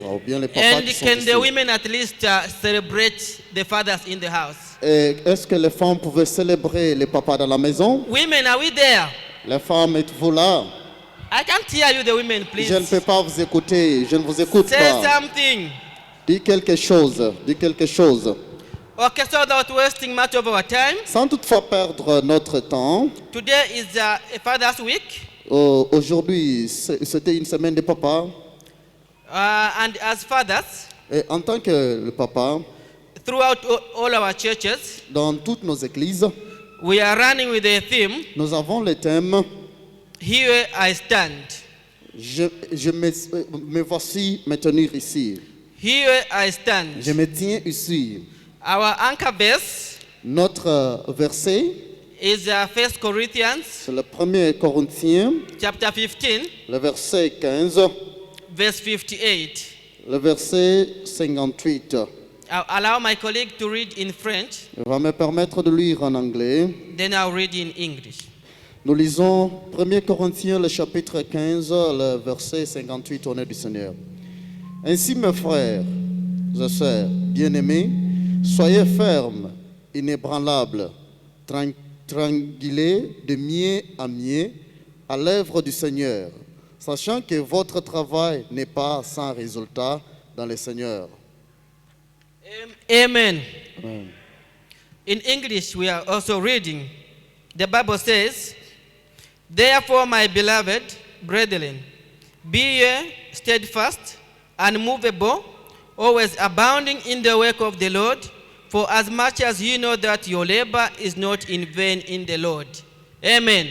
ou bien les papas And qui sont can ici. the women at least celebrate the fathers in the house? Et est-ce que les femmes pouvaient célébrer les papas dans la maison? Women, are we there? Les femmes, êtes-vous là? I can't hear you, the women, please. Je ne peux pas vous écouter, je ne vous écoute Say pas. something. Dis quelque chose, dis quelque chose. Okay, so without wasting much of our time, Sans toutefois perdre notre temps, today is a Father's Week. aujourd'hui c'était une semaine de papa. And as fathers, Et en tant que le papa, throughout all our churches, dans toutes nos églises, we are running with a theme, nous avons le thème Here I Stand. Je me voici me tenir ici. Here I stand. Je me tiens ici. Our anchor verse Notre verset, is 1 Corinthians c'est le 1er Corinthiens, chapter 15, le verset 15, verse 58. le verset 58. I'll allow my colleague to read in French, Il va me permettre de lire en anglais. then I'll read in English. Nous lisons 1er Corinthiens, le chapitre 15, le verset 58 au nom du Seigneur. Ainsi, mes frères et sœurs bien-aimés, soyez fermes, inébranlables, tranquilles de mieux à mieux à l'œuvre du Seigneur, sachant que votre travail n'est pas sans résultat dans le Seigneur. Amen. Amen. In English, we are also reading. The Bible says, Therefore, my beloved brethren, be ye steadfast, unmovable, always abounding in the work of the Lord, for as much as you know that your labor is not in vain in the Lord. Amen.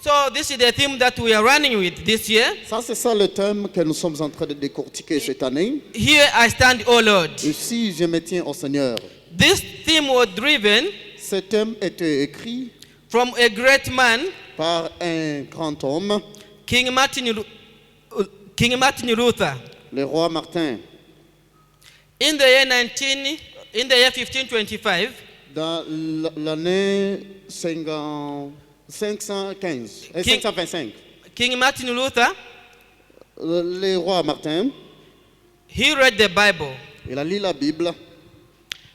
So this is the theme that we are running with this year. Ça, c'est ça le thème que nous sommes en train de décortiquer cette année. Here I stand, O Lord. Ici, je me tiens au Seigneur. This theme was driven Ce thème était écrit from a great man, par un grand homme, King Martin Luther. le roi Martin. In the year 1525, Dans l'année 525, King Martin Luther, le roi Martin, he read the Bible il a lu la Bible,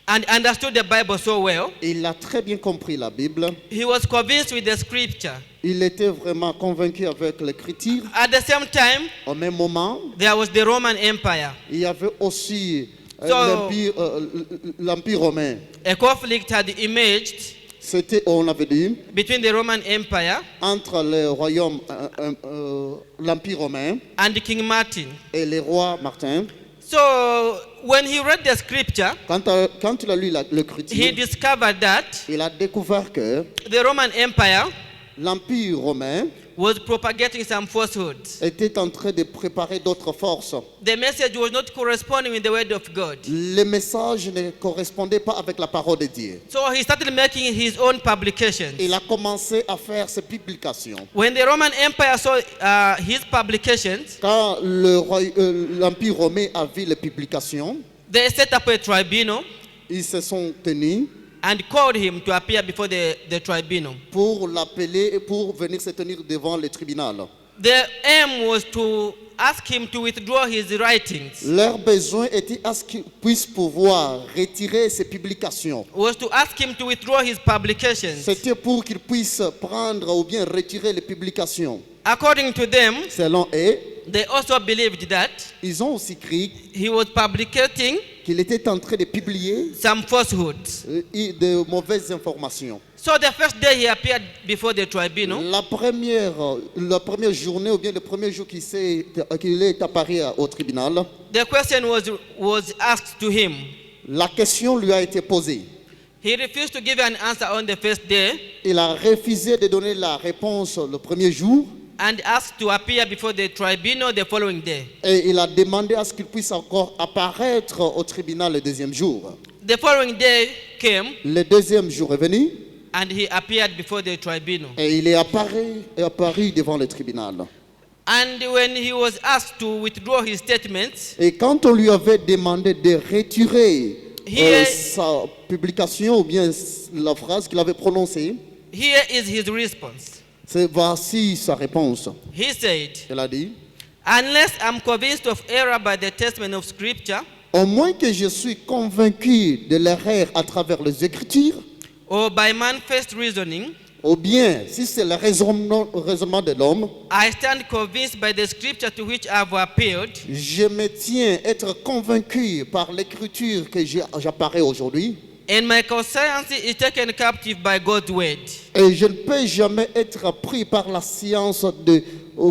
and understood the Bible so well. il a très bien compris la Bible, He was convinced with the scripture. il était vraiment convaincu avec l'écriture. At the same time, Au même moment, there was the Roman Empire. il y avait aussi So- l'Empire romain. A conflict had emerged C'était, on avait dit, between the Roman Empire entre le royaume, l'Empire romain and King Martin. et le roi Martin. So when he read the scripture, Quand il a lu he l'écriture, discovered that il a découvert que the Roman Empire l'Empire romain was propagating some falsehoods. était en train de préparer d'autres forces. The message was not corresponding with the word of God. Le message ne correspondait pas avec la parole de Dieu. So he started making his own publications. Il a commencé à faire ses publications. When the Roman Empire saw his publications, Quand l'Empire romain a vu les publications, they set up a tribunal ils se sont tenus and called him to appear before the tribunal. pour l'appeler et pour venir se tenir devant le tribunal. The aim was to ask him to withdraw his writings, Leur besoin était à ce qu'ils puissent pouvoir retirer ses publications. was to ask him to withdraw his publications. C'était pour qu'ils puissent prendre ou bien retirer les publications. According to them, Selon eux, they also believed that ils ont aussi cru he was publicating qu'il était en train de publier some falsehoods. de mauvaises informations. So the first day he appeared before the tribunal, La première journée ou bien le premier jour qu'il est apparu au tribunal, the question was asked to him. la question lui a été posée. He refused to give an answer on the first day Il a refusé de donner la réponse le premier jour and asked to appear before the tribunal the following day. et il a demandé à ce qu'il puisse encore apparaître au tribunal le deuxième jour. The following day came Le deuxième jour est venu and he appeared before the tribunal. et il est apparu devant le tribunal. And when he was asked to withdraw his statements, Et quand on lui avait demandé de retirer Here- sa publication ou bien la phrase qu'il avait prononcée, here is his response. voici sa réponse. He said, Elle a dit, Unless I'm convinced of error by the testament of Scripture, Au moins que je suis convaincu de l'erreur à travers les Écritures, or by manifest reasoning, ou bien si c'est le raisonnement de l'homme, I stand convinced by the Scripture to which I have appealed, je me tiens être convaincu par l'Écriture que j'apparais aujourd'hui, and my conscience is taken captive by God's word. et je ne peux jamais être pris par la science de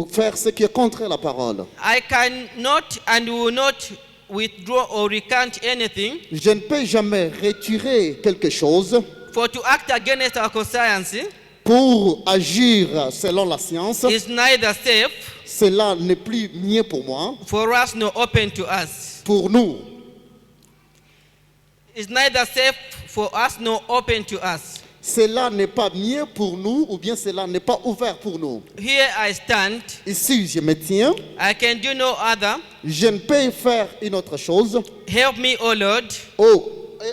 faire ce qui est contre la parole. I cannot and will not withdraw or recant anything, Je ne peux jamais retirer quelque chose for to act against our conscience pour agir selon la science. is neither safe Cela n'est plus mieux pour moi, for us nor open to us. pour nous. Is neither safe for us nor open to us. Cela n'est pas mieux pour nous ou bien cela n'est pas ouvert pour nous. Here I stand. Ici, je me tiens. I can do no other. Je ne peux faire une autre chose. Help me, O Lord. Oh,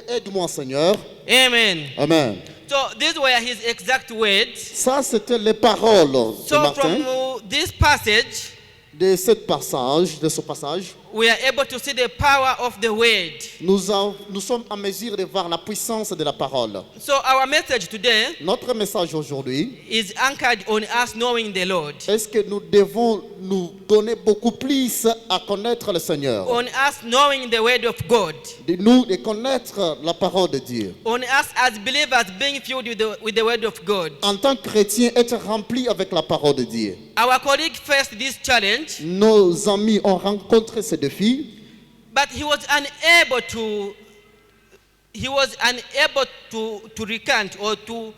aide-moi, Seigneur. Amen. Amen. So these were his exact words. Ça, c'était les paroles de So Martin from this passage, de ce passage. we are able to see the power of the word. Nous sommes en mesure de voir la puissance de la parole. So our message today Notre message aujourd'hui, is anchored on us knowing the Lord, est-ce que nous devons nous donner beaucoup plus à connaître le Seigneur, on us knowing the word of God, de connaître la parole de Dieu. on us as believers being filled with the word of God. En tant que chrétien, être rempli avec la parole de Dieu. Our colleague faced this challenge, Nos amis ont rencontré ce défi, but he was unable to recant or to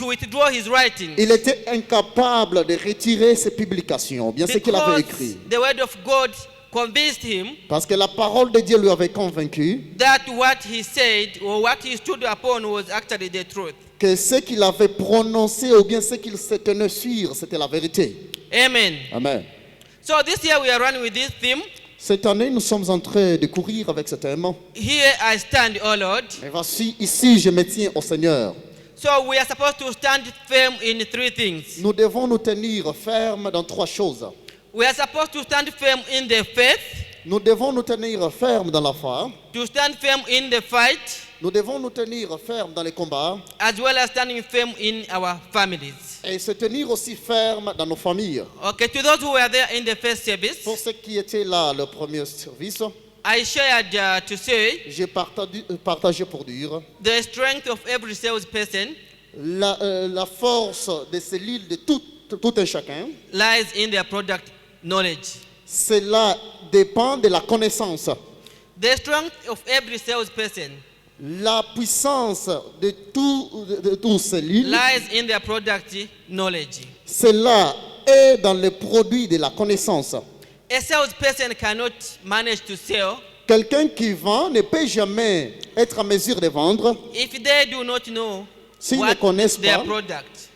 withdraw his writing, il était incapable de retirer ses publications, bien ce qu'il avait because écrit. the word of God convinced him Parce que la parole de Dieu lui avait convaincu that what he said or what he stood upon was actually the truth. que ce qu'il avait prononcé ou bien ce qu'il se tenait sur, c'était la vérité. Amen. Amen. So this year we are running with this theme. Cette année, nous sommes en train de courir avec ce thème. Here I stand, O Lord. Et voici, ici, je me tiens au Seigneur. So we are supposed to stand firm in three things. Nous devons nous tenir fermes dans trois choses. We are supposed to stand firm in the faith, Nous devons nous tenir fermes dans la foi. to stand firm in the fight, Nous devons nous tenir fermes dans les combats. as well as standing firm in our families. Et se tenir aussi fermes dans nos familles. Okay, to those who were there in the first service, Pour ceux qui étaient là, le premier service, I shared to say j'ai partagé pour dire the strength of every salesperson la force de cellules de tout un chacun. lies in their product knowledge. Cela dépend de la connaissance. The strength of every salesperson La puissance de tout cellules, lies in their product knowledge. cela est dans les produits de la connaissance. A salesperson cannot manage to sell Quelqu'un qui vend ne peut jamais être en mesure de vendre if they do not know s'ils ne what connaissent their pas product.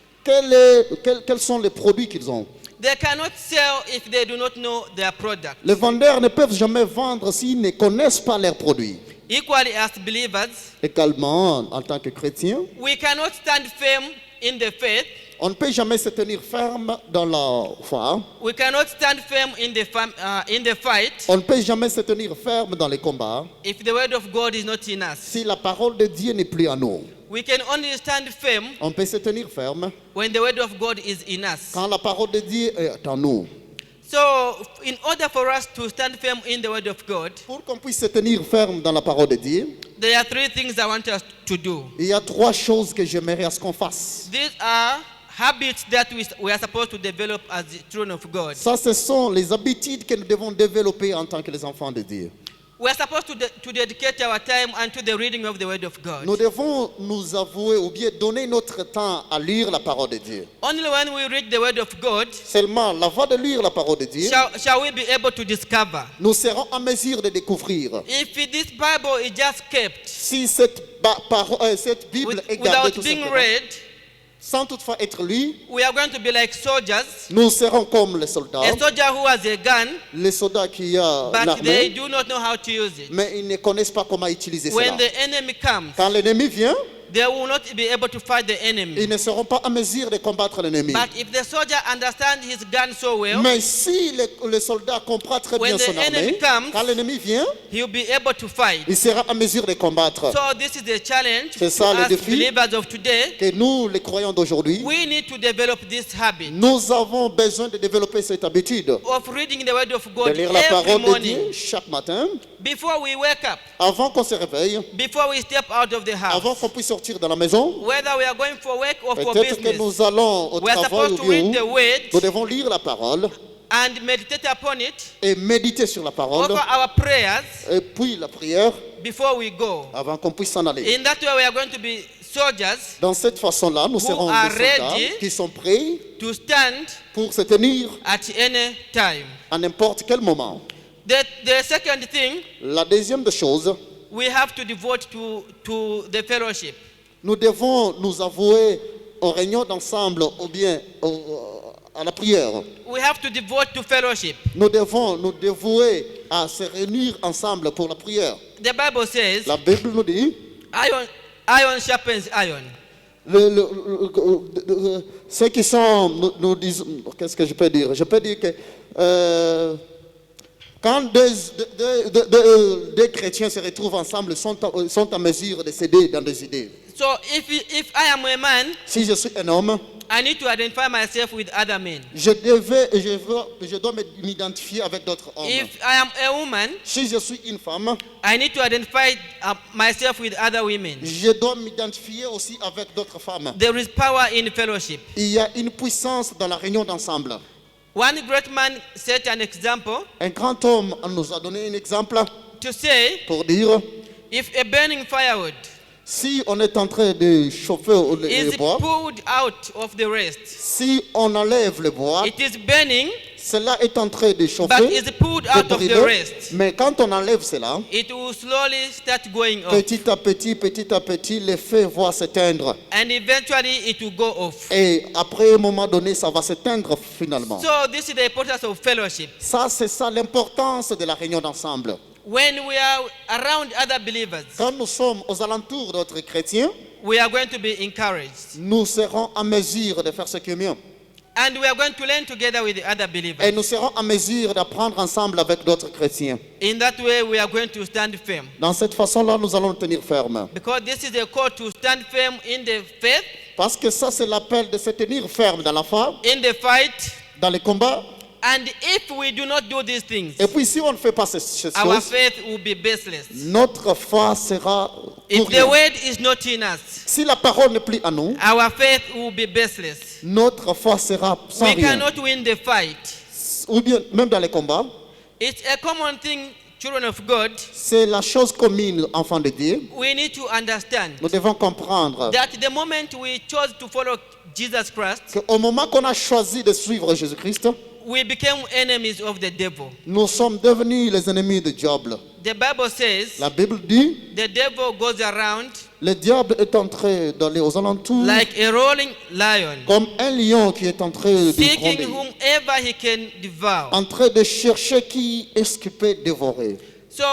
quels sont les produits qu'ils ont. They cannot sell if they do not know their product. Les vendeurs ne peuvent jamais vendre s'ils ne connaissent pas leurs produits. Equally as believers, Également, en tant que chrétien, we cannot stand firm in the faith. on ne peut jamais se tenir ferme dans la foi. We cannot stand firm in the fight On ne peut jamais se tenir ferme dans les combats if the word of God is not in us. si la parole de Dieu n'est plus en nous. We can only stand firm On peut se tenir ferme when the word of God is in us. quand la parole de Dieu est en nous. So, in order for us to stand firm in the word of God, Pour qu'on puisse se tenir ferme dans la parole de Dieu, there are three things I want us to do. il y a trois choses que j'aimerais à ce qu'on fasse. These are habits that we are supposed to develop as the children of God. Ça, ce sont les habitudes que nous devons développer en tant que les enfants de Dieu. We are supposed to dedicate our time unto the reading of the word of God. Nous devons nous avouer ou bien donner notre temps à lire la parole de Dieu. Only when we read the word of God Seulement, la voie de lire la parole de Dieu, shall we be able to discover. nous serons en mesure de découvrir. If this Bible is just kept Si cette Bible est gardée without tout being simplement, read, sans toutefois être lue, we are going to be like soldiers. nous serons comme les soldats. A soldier who has a gun, Les soldats qui ont but they l'armée, do not know how to use it. mais ils ne connaissent pas comment utiliser When cela. the enemy comes, Quand l'ennemi vient, they will not be able to fight the enemy. ils ne seront pas en mesure de combattre l'ennemi. But if the soldier understands his gun so well, Mais si le soldat comprend très bien when son the enemy armée, comes, quand l'ennemi vient, he will be able to fight. il sera en mesure de combattre. So this is the challenge C'est ça, to le us défi. believers of today. Que nous, les croyants d'aujourd'hui, We need to develop this habit nous avons besoin de développer cette habitude of reading the word of de God lire la every parole de morning Dieu chaque matin, before we wake up, avant qu'on se réveille, before we step out of the avant house. qu'on puisse sortir de la maison. Whether we are going for work or for Peut-être que business, nous allons au we are travail supposed ou to read bien the où, word nous devons lire la parole and meditate upon it, et méditer sur la parole, offer our prayers et puis la prière before we go. avant qu'on puisse s'en aller. In that way, we are going to be soldiers Dans cette façon-là, nous serons are des soldats ready qui sont prêts to stand pour se tenir at any time. à n'importe quel moment. The second thing, La deuxième des choses, we have to devote to the fellowship. nous devons nous avouer aux réunions d'ensemble ou bien à la prière. We have to devote to fellowship. Nous devons nous dévouer à se réunir ensemble pour la prière. The Bible says, La Bible nous dit, iron sharpens iron. ceux qui sont, nous disent, qu'est-ce que je peux dire? Je peux dire que quand deux chrétiens se retrouvent ensemble, sont en mesure de s'aider dans des idées. So if I am a man, Si je suis un homme, I need to identify myself with other men. je dois m'identifier avec d'autres hommes. If I am a woman, Si je suis une femme, I need to identify myself with other women. je dois m'identifier aussi avec d'autres femmes. There is power in fellowship. Il y a une puissance dans la réunion d'ensemble. One great man set an example Un grand homme nous a donné un exemple to say, pour dire, if a burning firewood si on est en train de chauffer le is bois, pulled out of the rest, si on enlève le bois, it is burning, cela est en train de but chauffer, is pulled de out of the brûler. rest. Mais quand on enlève cela, It will slowly start going off, petit à petit, le feu va s'éteindre. and eventually it will go off. Et après un moment donné, ça va s'éteindre finalement. So this is the importance of fellowship. Ça, c'est ça l'importance de la réunion d'ensemble. When we are around other believers, Quand nous sommes aux alentours d'autres chrétiens, we are going to be encouraged, nous serons en mesure de faire ce qui est mieux. and we are going to learn together with the other Et believers. nous serons en mesure d'apprendre ensemble avec d'autres chrétiens. In that way, we are going to stand firm, Dans cette façon-là, nous allons nous tenir fermes. because this is a call to stand firm in the faith, Parce que ça, c'est l'appel de se tenir ferme dans la foi, in the fight. dans les combats. And if we do not do these things, Et puis, si on ne fait pas ces our choses, faith will be baseless. notre foi sera If pour the rien. word is not in us, Si la parole n'est plus à nous, our faith will be baseless. notre foi sera sans We rien. cannot win the fight. Ou bien, même dans les combats, It's a common thing, children of God. c'est la chose commune, enfants de Dieu. We need to understand Nous devons comprendre that the moment we chose to follow Jesus Christ, qu'au moment qu'on a choisi de suivre Jésus-Christ, we became enemies of the devil. nous sommes devenus les ennemis de diable. The Bible says La Bible dit, the devil goes around le diable est en train d'aller aux alentours like a rolling lion, comme un lion qui est en train de seeking gronder, whomever he can devour. en train de chercher qui est-ce qui peut dévorer. So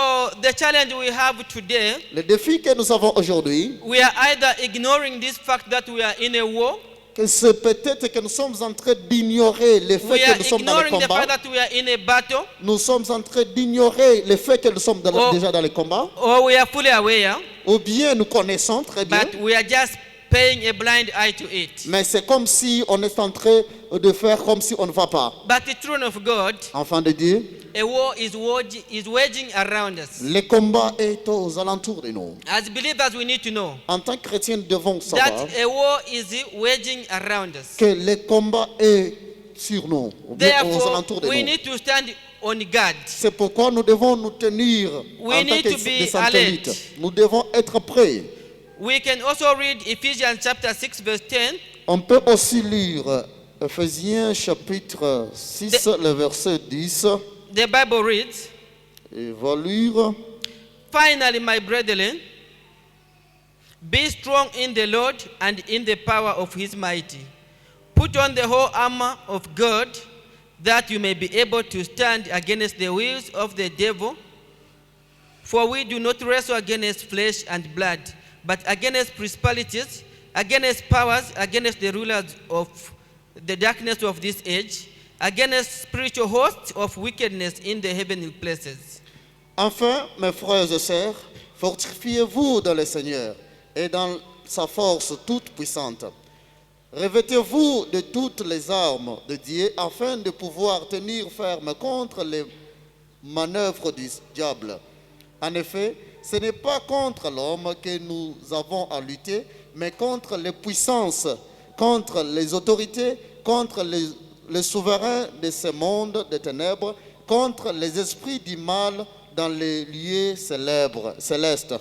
the challenge we have today, Le défi que nous avons aujourd'hui, we are either ignoring this fact that we are in a war, que c'est peut-être que nous sommes en train d'ignorer le we fait are que nous sommes dans le ignoring the combat. fact that we are in a battle, Nous sommes en train d'ignorer le fait que nous sommes Oh. déjà dans le combat. or we are fully aware, Ou bien nous connaissons très bien. but we are just paying a blind eye to it. Mais c'est comme si on est en train de faire comme si on ne va pas. But the children of God, Enfants de Dieu, a war is waging around us. le combat est aux alentours de nous. As believers, we need to know En tant que chrétiens, nous devons savoir that a war is waging around us. que le combat est sur nous, ou bien aux Therefore, alentours de we nous. need to stand on guard. C'est pourquoi nous devons nous tenir We en tant need que to be des satellites. alert. Nous devons être prêts. We can also read Ephesians chapter 6 verse 10. On peut aussi lire Ephésiens chapitre 6, le verset 10. The Bible reads, Et va lire. finally, my brethren, be strong in the Lord and in the power of his might. Put on the whole armor of God, that you may be able to stand against the wills of the devil. For we do not wrestle against flesh and blood, but against principalities, against powers, against the rulers of the darkness of this age, against spiritual hosts of wickedness in the heavenly places. Enfin, mes frères et sœurs, fortifiez-vous dans le Seigneur et dans sa force toute puissante. Revêtez-vous de toutes les armes de Dieu afin de pouvoir tenir ferme contre les manœuvres du diable. En effet, ce n'est pas contre l'homme que nous avons à lutter, mais contre les puissances, contre les autorités, contre les souverains de ce monde de ténèbres, contre les esprits du mal dans les lieux célestes.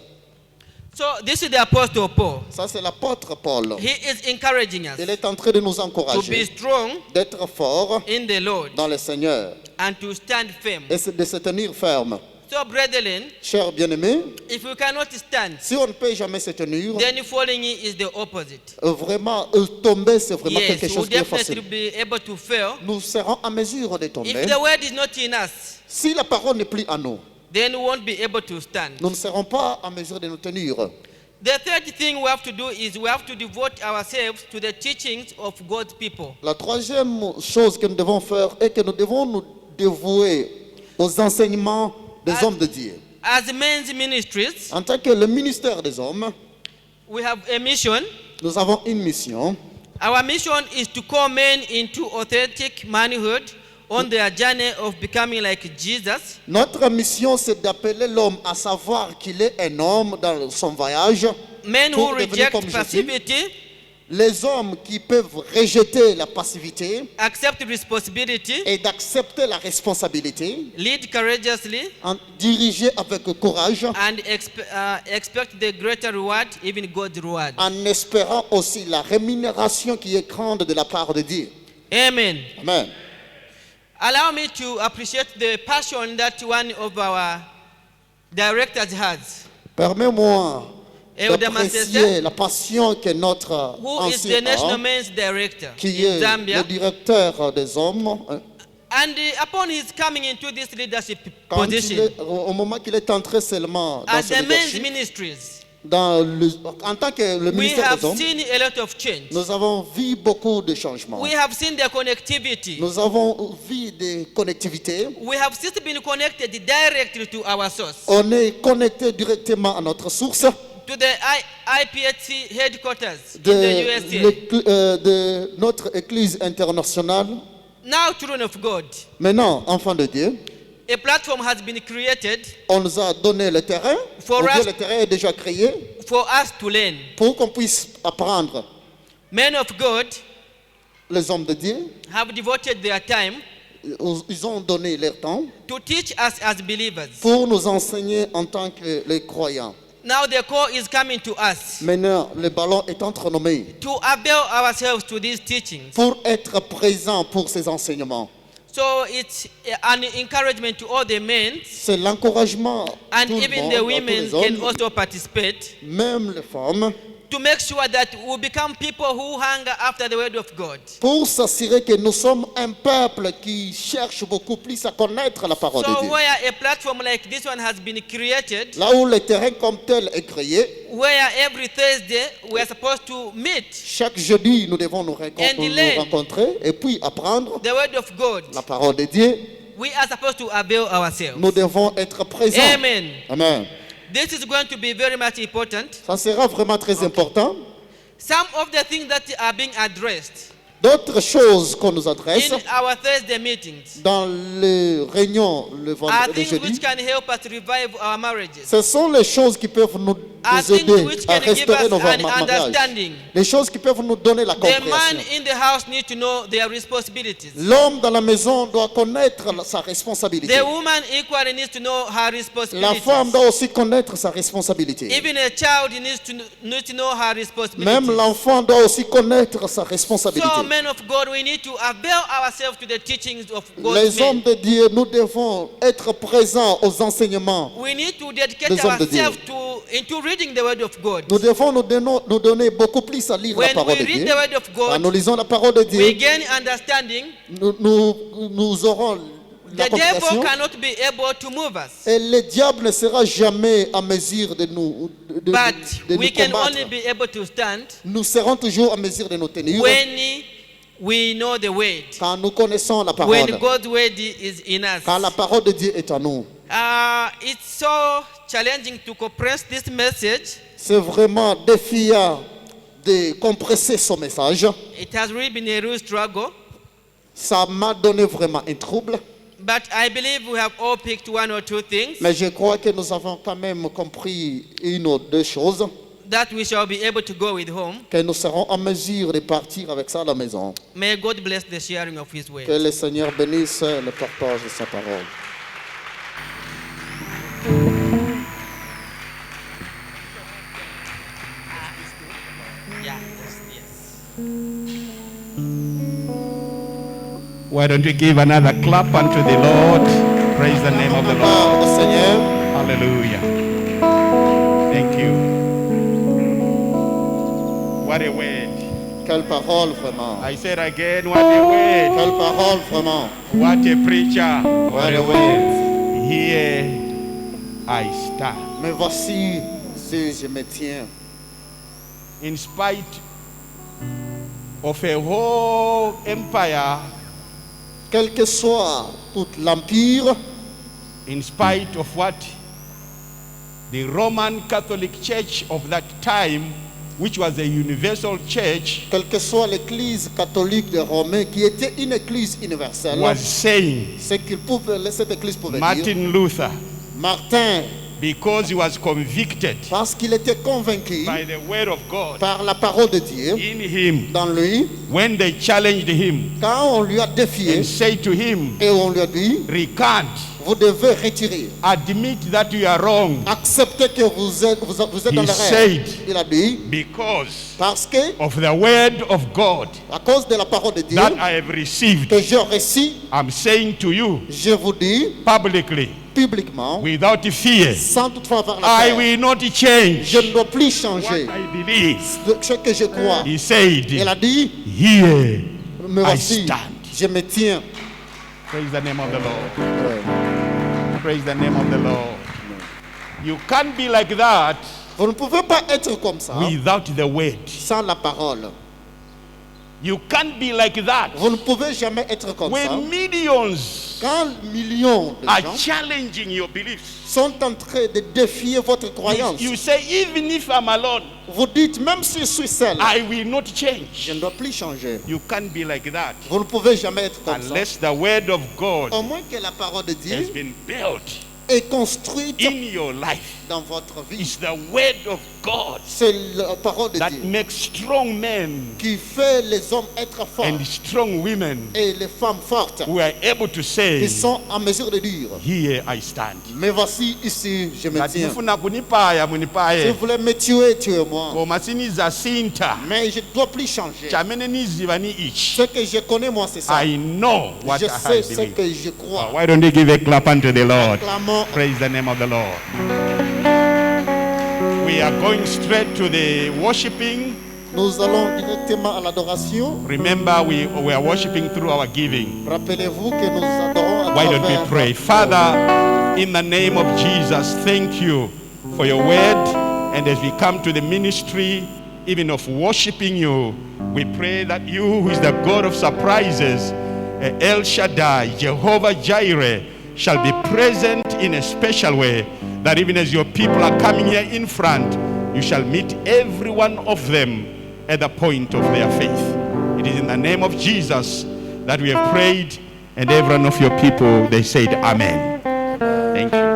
So this is the Apostle Paul. Ça, c'est l'apôtre Paul. He is encouraging us Il est en train de nous to be encourager strong d'être forts in the Lord dans le Seigneur and to stand firm. et de se tenir ferme. So, brethren, Chers bien-aimés, if we cannot stand, si on ne peut jamais se tenir, then falling is the opposite. vraiment, tomber, c'est vraiment Yes, quelque we'll chose qui est definitely facile. be able to fail. Nous serons en mesure de If tomber. the word is not in us, Si la parole n'est plus à nous, then we won't be able to stand. nous ne serons pas en mesure de nous tenir. The third thing we have to do is we have to devote ourselves to the teachings of God's people. La troisième chose que nous devons faire est que nous devons nous dévouer aux enseignements des hommes de Dieu. As men's ministries, En tant que le ministère des hommes, we have a mission. nous avons une mission. Our mission is to call men into authentic manhood on their journey of becoming like Jesus. Notre mission, c'est d'appeler l'homme à savoir qu'il est un homme dans son voyage. Men Pour who devenir comme reject Jésus. passivity, Les hommes qui peuvent rejeter la passivité accept responsibility, et d'accepter la responsabilité, lead courageously, diriger avec courage, and expect the greater reward, even God's reward. en espérant aussi la rémunération qui est grande de la part de Dieu. Amen. Amen. Allow me to appreciate the passion that one of our directors has. Permets-moi Elder d'apprécier Manchester, la passion que notre who is ancien the national homme, men's director qui in est Zambia. le directeur des hommes, And upon his coming into this leadership quand position au moment qu'il est entré seulement dans at ce the men's leadership, ministries, en tant que le we ministère have des hommes, seen a lot of change. nous avons vu beaucoup de changements. We have seen the connectivity. Nous avons vu des connectivités. We have since been connected directly to our source, On est connecté directement à notre source to the IPHC headquarters in the USA. de notre Église internationale. Now, children of God, Maintenant, enfants de Dieu, a platform has been created on nous a donné le terrain. For Ou bien us- le terrain est déjà créé for us to learn. pour qu'on puisse apprendre. Men of God Les hommes de Dieu, have devoted their time ils ont donné leur temps to teach us as believers. pour nous enseigner en tant que les croyants. Now the call is coming to us Maintenant, le ballon est entre nos mains to avail ourselves to these teachings. pour être présent pour ces enseignements. So it's an encouragement to all the men, C'est l'encouragement. and Tout le even monde, the à tous women les can hommes, also participate, même les femmes, to make sure that we become people who hunger after the word of God. pour s'assurer que nous sommes un peuple qui cherche beaucoup plus à connaître la parole de So Dieu. where a platform like this one has been created, Là où le terrain comme tel est créé, where every Thursday we are supposed to meet chaque jeudi nous devons nous And learn. rencontrer et puis apprendre the word of God, la parole de Dieu. we are supposed to avail ourselves. Nous devons être présents. Amen. Amen. This is going to be very much important. Ça sera vraiment très important. Some of the things that are being addressed D'autres choses qu'on nous adresse in our Thursday meetings dans les réunions le are vendredi, things which jeudi, can help us revive our marriages, ce sont les choses qui peuvent nous are things aider which à can give restaurer us nos an mariages. understanding. Les choses qui peuvent nous donner la The man compréhension. in the house needs to know their responsibilities. L'homme dans la maison doit connaître sa responsabilité. The woman equally needs to know her La responsibilities. femme doit aussi connaître sa responsabilité. Even a child needs to know her responsibilities. Même l'enfant doit aussi connaître sa responsabilité. So, men of God, we need to avail ourselves to the teachings of God's Les hommes men. de Dieu, nous devons être présents aux enseignements. We need to dedicate Les hommes de Dieu. ourselves into reading the word of God. Nous devons nous donner beaucoup plus à lire la When parole we de read Dieu. the word of Quand God, nous lisons la parole de we Dieu, gain understanding, nous aurons la The devil congrégation. cannot be able to move us. Et le diable ne sera jamais à mesure de nous, de But we nous can combattre. only be able to stand Nous serons toujours à mesure de nous tenir when we know the word. quand nous connaissons la parole. When God's word is in us. Quand la parole de Dieu est en nous. It's so challenging to compress this message. C'est vraiment défiant de compresser son message. It has really been a real struggle. Ça m'a donné vraiment un trouble. But I believe we have all picked one or two things Mais je crois que nous avons quand même compris une ou deux choses. that we shall be able to go with home. Que nous serons en mesure de partir avec ça à la maison. May God bless the sharing of His word. Que le Seigneur bénisse le partage de sa parole. Yeah, yes. Why don't we give another clap unto the Lord? Praise the name of the Lord. Au Seigneur, Hallelujah. Thank you. What a word. quelle parole vraiment. I said again, what a word. Quelle parole vraiment. What a preacher. What a word. Here I stand. Mais voici si je me tiens. In spite of a whole empire, Quel que soit tout l'empire, in spite of what the Roman Catholic Church of that time, which was a universal church, quelle que soit l'église catholique de Romain, qui était une église universelle, was saying, cette église pouvait dire, Martin Luther, Martin, because he was convicted parce qu'il était convaincu by the word of God par la parole de Dieu, in him, dans lui, when they challenged him quand on lui a défié and said to him, et on lui a dit, recant, vous devez retirer, admit that you are wrong, acceptez que vous êtes He dans l'erreur. said, Il a dit, because parce que, of the word of God à cause de la parole de Dieu that I have received, que j'ai reçue, I'm saying to you je vous dis publicly, publiquement, without fear, sans toutefois avoir la I peur, will not change je ne dois plus what changer I believe. de ce que je crois. He said, Il a dit, here me I voici, stand. je me tiens. Praise the name of the Lord. Ouais. Praise the name of the Lord. You can't be like that Vous ne pouvez pas être comme ça without the word. sans la parole. You can't be like that Vous ne pouvez jamais être comme ça. when millions Quand millions de are gens challenging your beliefs. sont en train de défier votre croyance, You say, even if I'm alone, vous dites, même si je suis seul, I will not je change. ne dois plus changer. You can't be like that Vous ne pouvez jamais être comme ça. unless the word of God Au moins que la parole de has Dieu been built est construite in your life. dans votre vie. It's the word of God C'est la parole de that Dieu makes strong men qui fait les hommes être forts and strong women et les femmes fortes who are able to say, qui sont en mesure de dire, here I stand. mais voici ici, je me Kati tiens. mufuna kunipaya Si munipaye vous voulez me tuer, tuez-moi. koma sinizasinta Mais je ne dois plus changer. chamene niziba ni ichi. Ce que je connais, moi, c'est ça. I know what Je I sais ce believe. que je crois. Why don't you give a clap unto the Lord? Acclamons. Praise the name of the Lord. We are going straight to the worshiping. Nous allons directement à l'adoration. Remember, we are worshiping through our giving. Rappelez-vous que nous adorons à Why don't we travers pray? Father, in the name of Jesus, thank you for your word. And as we come to the ministry, even of worshiping you, we pray that you, who is the God of surprises, El Shaddai, Jehovah Jireh, shall be present in a special way, that even as your people are coming here in front, you shall meet every one of them at the point of their faith. It is in the name of Jesus that we have prayed, and every one of your people, they said amen. Thank you.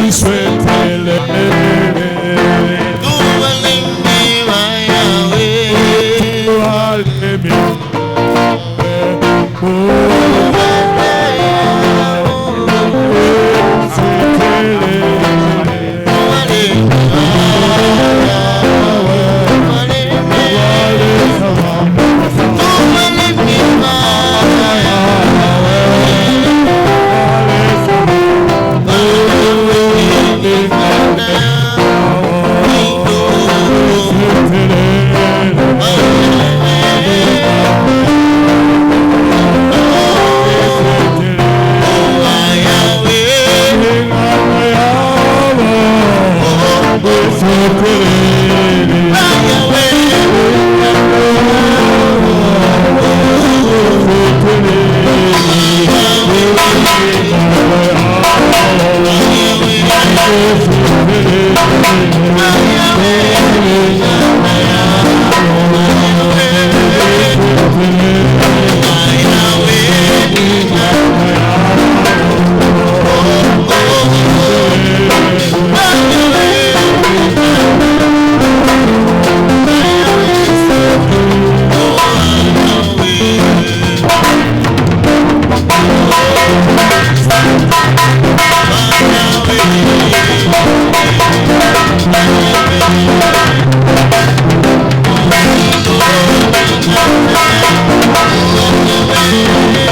Israel, Away.